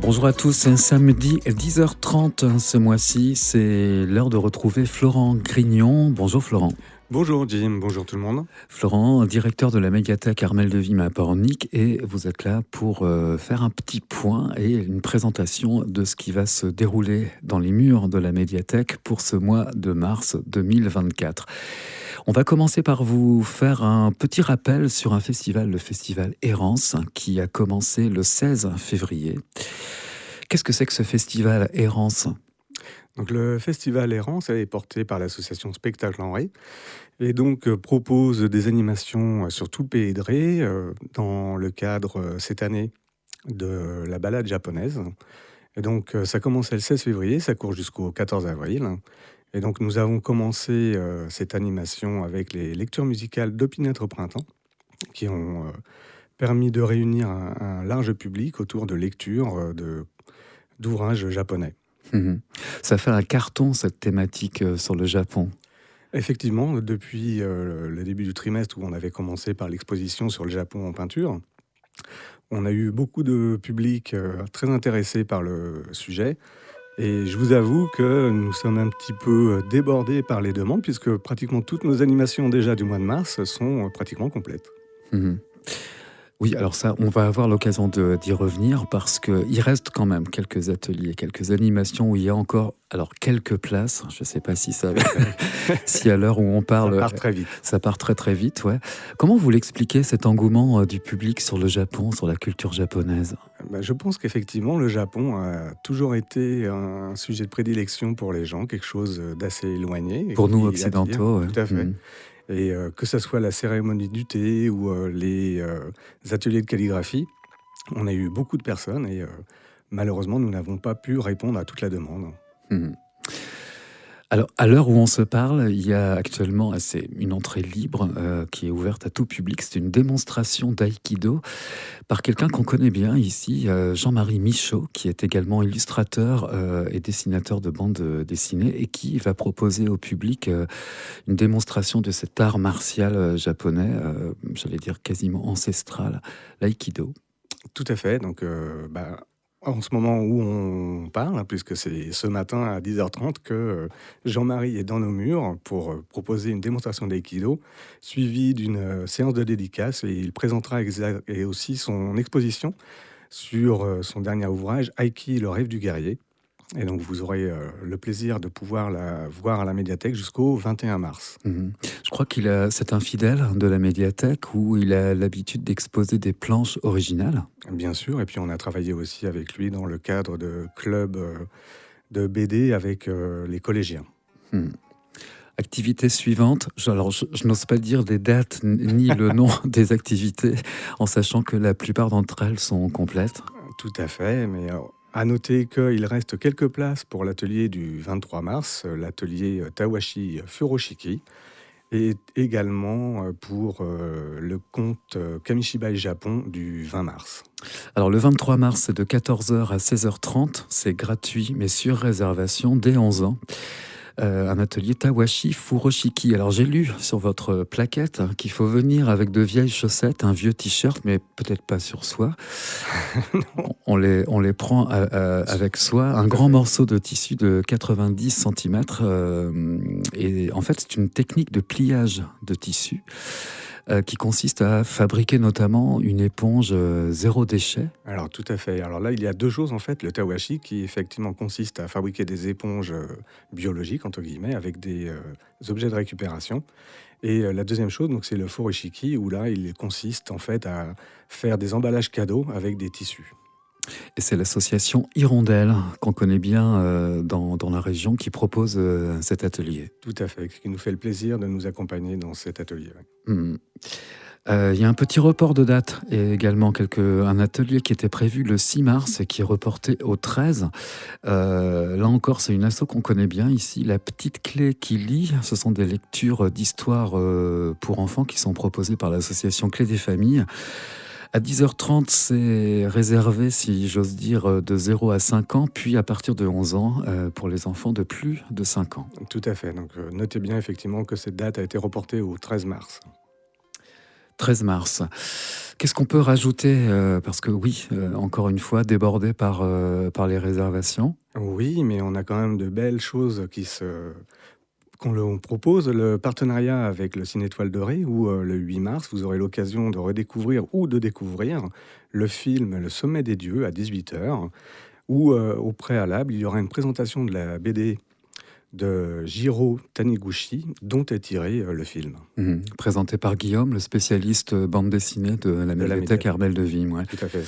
Bonjour à tous, c'est samedi 10h30 ce mois-ci, c'est l'heure de retrouver Florent Grignon. Bonjour Florent. Bonjour Jim, bonjour tout le monde. Florent, directeur de la médiathèque Armelle de Vimy à Pornic, et vous êtes là pour faire un petit point et une présentation de ce qui va se dérouler dans les murs de la médiathèque pour ce mois de mars 2024. On va commencer par vous faire un petit rappel sur un festival, le festival Errance, qui a commencé le 16 février. Qu'est-ce que c'est que ce festival Errance ? Donc, le festival Errance est porté par l'association Spectacle en Ré et donc propose des animations sur tout le pays de Ré dans le cadre cette année de la balade japonaise. Et donc ça commence le 16 février, ça court jusqu'au 14 avril. Et donc nous avons commencé cette animation avec les lectures musicales d'Opinâtre au printemps qui ont permis de réunir un large public autour de lectures d'ouvrages japonais. Ça fait un carton, cette thématique sur le Japon. Effectivement, depuis le début du trimestre où on avait commencé par l'exposition sur le Japon en peinture, on a eu beaucoup de public très intéressé par le sujet. Et je vous avoue que nous sommes un petit peu débordés par les demandes puisque pratiquement toutes nos animations déjà du mois de mars sont pratiquement complètes. Oui, alors ça, on va avoir l'occasion d'y revenir parce qu'il reste quand même quelques ateliers, quelques animations où il y a encore quelques places. Je ne sais pas si ça, si à l'heure où on parle, Ça part très vite. Ça part très très vite, ouais. Comment vous l'expliquez cet engouement du public sur le Japon, sur la culture japonaise ? Je pense qu'effectivement, le Japon a toujours été un sujet de prédilection pour les gens, quelque chose d'assez éloigné. Pour nous qui occidentaux, attire. ouais. Tout à fait. Et que ce soit la cérémonie du thé ou les ateliers de calligraphie, on a eu beaucoup de personnes et malheureusement, nous n'avons pas pu répondre à toute la demande. Alors, à l'heure où on se parle, il y a actuellement une entrée libre qui est ouverte à tout public. C'est une démonstration d'aïkido par quelqu'un qu'on connaît bien ici, Jean-Marie Michaud, qui est également illustrateur et dessinateur de bandes dessinées et qui va proposer au public une démonstration de cet art martial japonais, j'allais dire quasiment ancestral, l'aïkido. Tout à fait. Donc, en ce moment où on parle, puisque c'est ce matin à 10h30 que Jean-Marie est dans nos murs pour proposer une démonstration d'aïkido, suivie d'une séance de dédicace, et il présentera et aussi son exposition sur son dernier ouvrage, Aiki, le rêve du guerrier. Et donc vous aurez le plaisir de pouvoir la voir à la médiathèque jusqu'au 21 mars. Je crois c'est un fidèle de la médiathèque où il a l'habitude d'exposer des planches originales. Bien sûr, et puis on a travaillé aussi avec lui dans le cadre de clubs de BD avec les collégiens. Activité suivante, je n'ose pas dire des dates ni le nom des activités, en sachant que la plupart d'entre elles sont complètes. Tout à fait, mais à noter qu'il reste quelques places pour l'atelier du 23 mars, l'atelier Tawashi Furoshiki, et également pour le conte Kamishibai Japon du 20 mars. Alors le 23 mars, c'est de 14h à 16h30, c'est gratuit mais sur réservation dès 11 ans. Un atelier Tawashi Furoshiki. Alors j'ai lu sur votre plaquette qu'il faut venir avec de vieilles chaussettes, un vieux t-shirt, mais peut-être pas sur soi. on les prend avec soi, un grand morceau de tissu de 90 cm. Et en fait, c'est une technique de pliage de tissu qui consiste à fabriquer notamment une éponge zéro déchet. Alors tout à fait. Alors là, il y a deux choses en fait. Le tawashi qui effectivement consiste à fabriquer des éponges biologiques, entre guillemets, avec des objets de récupération. Et la deuxième chose, donc, c'est le furoshiki, où là, il consiste en fait à faire des emballages cadeaux avec des tissus. Et c'est l'association Hirondelle, qu'on connaît bien dans la région, qui propose cet atelier. Tout à fait, qui nous fait le plaisir de nous accompagner dans cet atelier. Il y a un petit report de date et également un atelier qui était prévu le 6 mars et qui est reporté au 13. Là encore, c'est une asso qu'on connaît bien ici, La Petite Clé qui lit. Ce sont des lectures d'histoire pour enfants qui sont proposées par l'association Clé des familles. À 10h30, c'est réservé, si j'ose dire, de 0 à 5 ans, puis à partir de 11 ans, pour les enfants de plus de 5 ans. Tout à fait. Donc, notez bien effectivement que cette date a été reportée au 13 mars. 13 mars. Qu'est-ce qu'on peut rajouter parce que oui, encore une fois, débordé par les réservations. Oui, mais on a quand même de belles choses qu'on propose. Le partenariat avec le Ciné Étoile Dorée où, le 8 mars, vous aurez l'occasion de redécouvrir ou de découvrir le film Le Sommet des dieux à 18h où, au préalable, il y aura une présentation de la BD de Jiro Taniguchi dont est tiré, le film. Présenté par Guillaume, le spécialiste bande dessinée de la De la médiathèque médiathèque. Armelle de Vime. Ouais. Tout à fait.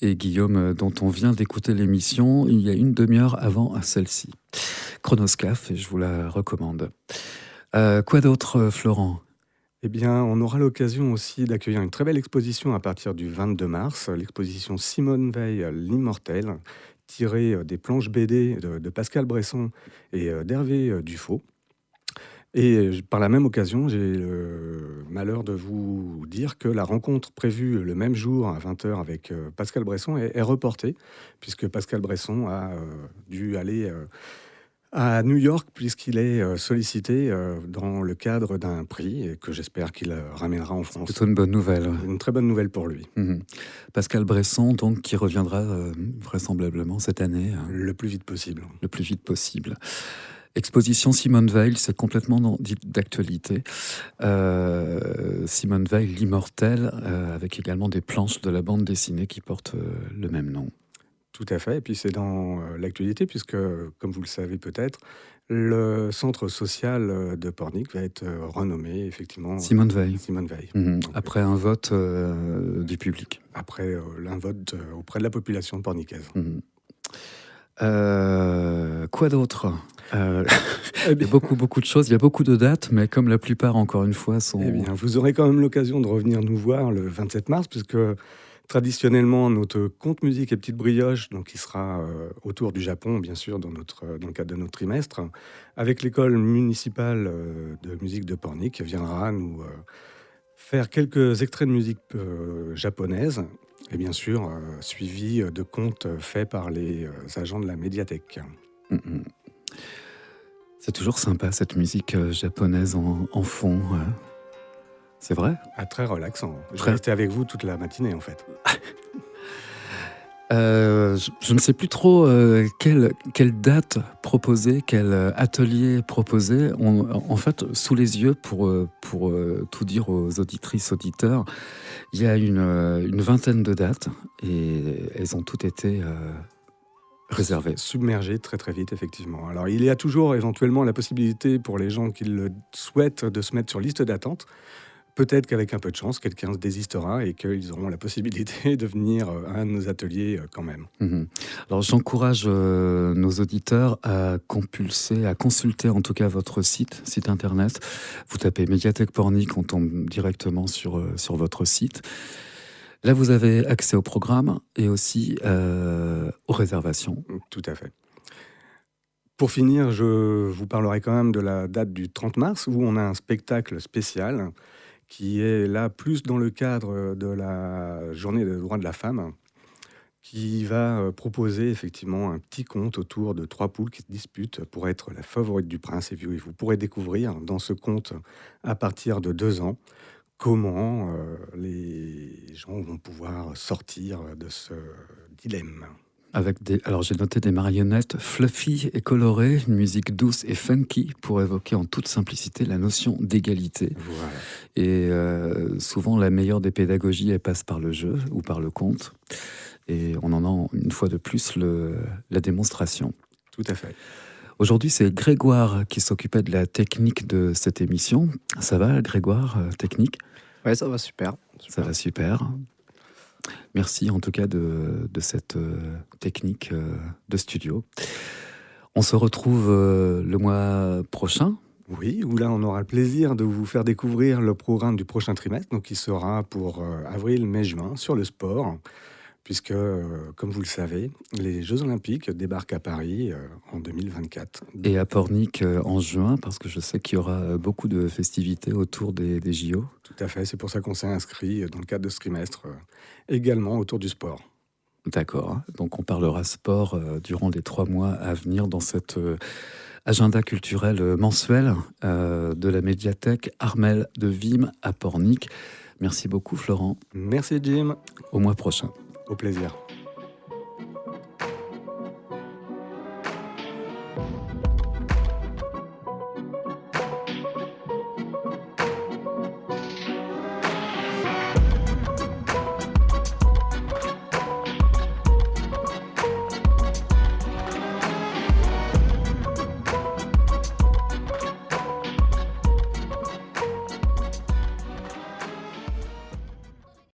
Et Guillaume, dont on vient d'écouter l'émission il y a une demi-heure avant celle-ci. Chronoscaphe, et je vous la recommande. Quoi d'autre, Florent? Eh bien, on aura l'occasion aussi d'accueillir une très belle exposition à partir du 22 mars, l'exposition Simone Veil, l'immortelle, tirée des planches BD de Pascal Bresson et d'Hervé Dufaux. Et par la même occasion, j'ai le malheur de vous dire que la rencontre prévue le même jour à 20h avec Pascal Bresson est reportée, puisque Pascal Bresson a dû aller à New York, puisqu'il est sollicité dans le cadre d'un prix et que j'espère qu'il ramènera en France. Plutôt une bonne nouvelle. Ouais. Une très bonne nouvelle pour lui. Pascal Bresson, donc, qui reviendra vraisemblablement cette année. Le plus vite possible. Le plus vite possible. Exposition Simone Veil, c'est complètement d'actualité. Simone Veil, l'immortelle, avec également des planches de la bande dessinée qui portent le même nom. Tout à fait, et puis c'est dans l'actualité, puisque, comme vous le savez peut-être, le centre social de Pornic va être renommé, effectivement, Simone Veil. Simone Veil. Après un vote du public. Après un vote auprès de la population pornicaise. Quoi d'autre? Il y a beaucoup de choses, il y a beaucoup de dates, mais comme la plupart, encore une fois, sont... Eh bien, vous aurez quand même l'occasion de revenir nous voir le 27 mars, puisque traditionnellement, notre conte musique et petite brioche, donc qui sera autour du Japon, bien sûr, dans le cadre de notre trimestre, avec l'école municipale de musique de Pornic, viendra nous faire quelques extraits de musique japonaise, et bien sûr, suivi de contes faits par les agents de la médiathèque. C'est toujours sympa, cette musique japonaise en fond. C'est vrai? Très relaxant. Je vais rester avec vous toute la matinée, en fait. Je ne sais plus trop quelle date proposer, quel atelier proposer. En fait, sous les yeux, pour tout dire aux auditrices, auditeurs, il y a une vingtaine de dates et elles ont toutes été réservées. Submergées très très vite, effectivement. Alors, il y a toujours éventuellement la possibilité pour les gens qui le souhaitent de se mettre sur liste d'attente. Peut-être qu'avec un peu de chance, quelqu'un se désistera et qu'ils auront la possibilité de venir à un de nos ateliers quand même. Alors j'encourage nos auditeurs à consulter en tout cas votre site internet. Vous tapez Médiathèque Pornic, on tombe directement sur votre site. Là, vous avez accès au programme et aussi aux réservations. Tout à fait. Pour finir, je vous parlerai quand même de la date du 30 mars où on a un spectacle spécial qui est là plus dans le cadre de la journée des droits de la femme, qui va proposer effectivement un petit conte autour de 3 poules qui se disputent pour être la favorite du prince. Et vous pourrez découvrir dans ce conte, à partir de 2 ans, comment les gens vont pouvoir sortir de ce dilemme. Alors j'ai noté des marionnettes fluffy et colorées, une musique douce et funky pour évoquer en toute simplicité la notion d'égalité. Voilà. Et souvent la meilleure des pédagogies, elle passe par le jeu ou par le conte. Et on en a une fois de plus la démonstration. Tout à fait. Aujourd'hui, c'est Grégoire qui s'occupait de la technique de cette émission. Ça va, Grégoire, technique? Ouais, ça va super. Ça va super. Merci en tout cas de cette technique de studio. On se retrouve le mois prochain. Oui, où là on aura le plaisir de vous faire découvrir le programme du prochain trimestre, donc qui sera pour avril, mai, juin, sur le sport, puisque, comme vous le savez, les Jeux Olympiques débarquent à Paris en 2024. Et à Pornic en juin, parce que je sais qu'il y aura beaucoup de festivités autour des JO. Tout à fait, c'est pour ça qu'on s'est inscrit dans le cadre de ce trimestre, également autour du sport. D'accord, donc on parlera sport durant les 3 mois à venir dans cet agenda culturel mensuel de la médiathèque Armelle de Vime à Pornic. Merci beaucoup Florent. Merci Jim. Au mois prochain. Au plaisir.